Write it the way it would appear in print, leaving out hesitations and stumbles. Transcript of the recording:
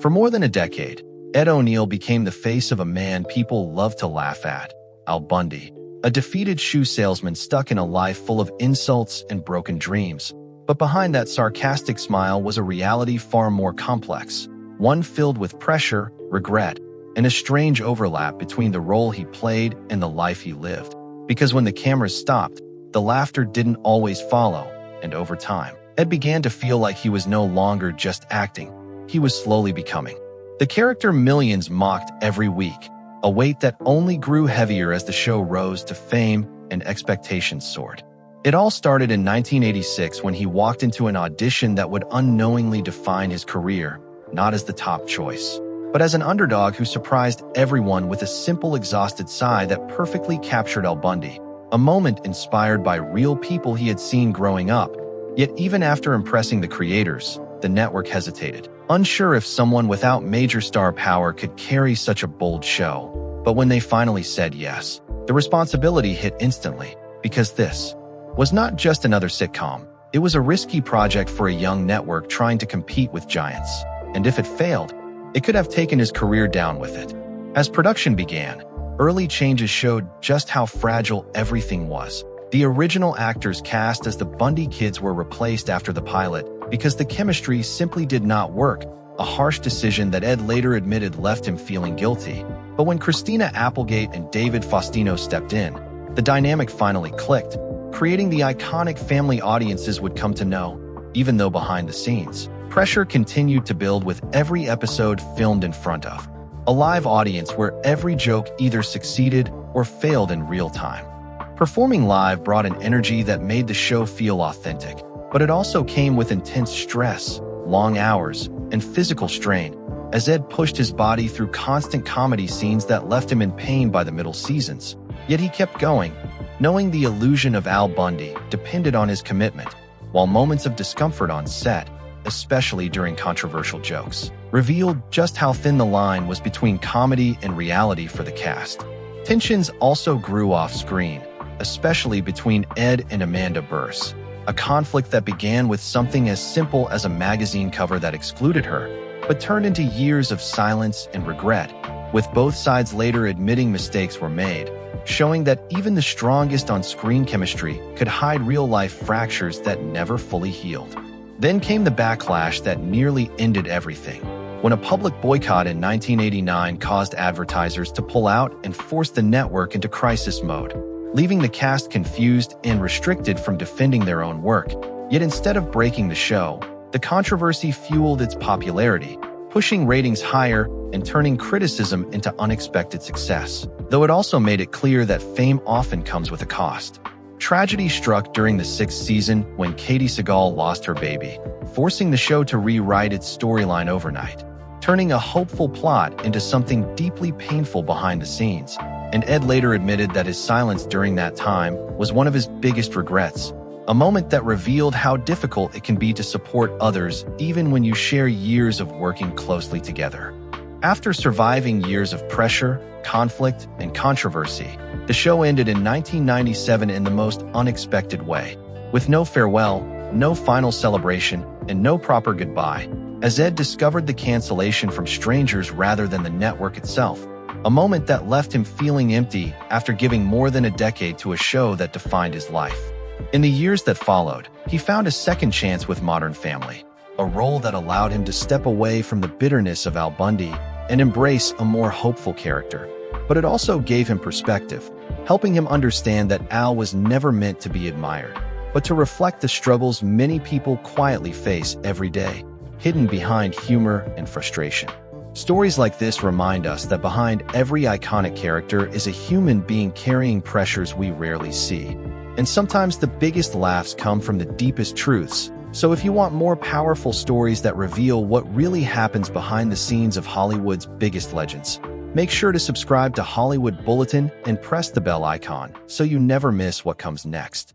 For more than a decade, Ed O'Neill became the face of a man people love to laugh at, Al Bundy, a defeated shoe salesman stuck in a life full of insults and broken dreams. But behind that sarcastic smile was a reality far more complex, one filled with pressure, regret, and a strange overlap between the role he played and the life he lived. Because when the cameras stopped, the laughter didn't always follow, and over time, Ed began to feel like he was no longer just acting. He was slowly becoming the character millions mocked every week, a weight that only grew heavier as the show rose to fame and expectations soared. It all started in 1986 when he walked into an audition that would unknowingly define his career, not as the top choice, but as an underdog who surprised everyone with a simple, exhausted sigh that perfectly captured Al Bundy, a moment inspired by real people he had seen growing up. Yet even after impressing the creators, the network hesitated, unsure if someone without major star power could carry such a bold show. But when they finally said yes, the responsibility hit instantly, because this was not just another sitcom. It was a risky project for a young network trying to compete with giants. And if it failed, it could have taken his career down with it. As production began, early changes showed just how fragile everything was. The original actors cast as the Bundy kids were replaced after the pilot because the chemistry simply did not work, a harsh decision that Ed later admitted left him feeling guilty. But when Christina Applegate and David Faustino stepped in, the dynamic finally clicked, creating the iconic family audiences would come to know. Even though behind the scenes, pressure continued to build with every episode filmed in front of a live audience where every joke either succeeded or failed in real time. Performing live brought an energy that made the show feel authentic, but it also came with intense stress, long hours, and physical strain, as Ed pushed his body through constant comedy scenes that left him in pain by the middle seasons. Yet he kept going, knowing the illusion of Al Bundy depended on his commitment, while moments of discomfort on set, especially during controversial jokes, revealed just how thin the line was between comedy and reality for the cast. Tensions also grew off-screen, especially between Ed and Amanda Bearse, a conflict that began with something as simple as a magazine cover that excluded her, but turned into years of silence and regret, with both sides later admitting mistakes were made, showing that even the strongest on-screen chemistry could hide real-life fractures that never fully healed. Then came the backlash that nearly ended everything, when a public boycott in 1989 caused advertisers to pull out and forced the network into crisis mode, leaving the cast confused and restricted from defending their own work. Yet instead of breaking the show, the controversy fueled its popularity, pushing ratings higher and turning criticism into unexpected success, though it also made it clear that fame often comes with a cost. Tragedy struck during the sixth season when Katie Sagal lost her baby, forcing the show to rewrite its storyline overnight, turning a hopeful plot into something deeply painful behind the scenes. And Ed later admitted that his silence during that time was one of his biggest regrets, a moment that revealed how difficult it can be to support others even when you share years of working closely together. After surviving years of pressure, conflict, and controversy, the show ended in 1997 in the most unexpected way, with no farewell, no final celebration, and no proper goodbye, as Ed discovered the cancellation from strangers rather than the network itself, a moment that left him feeling empty after giving more than a decade to a show that defined his life. In the years that followed, he found a second chance with Modern Family, a role that allowed him to step away from the bitterness of Al Bundy and embrace a more hopeful character. But it also gave him perspective, helping him understand that Al was never meant to be admired, but to reflect the struggles many people quietly face every day, hidden behind humor and frustration. Stories like this remind us that behind every iconic character is a human being carrying pressures we rarely see. And sometimes the biggest laughs come from the deepest truths. So if you want more powerful stories that reveal what really happens behind the scenes of Hollywood's biggest legends, make sure to subscribe to Hollywood Bulletin and press the bell icon so you never miss what comes next.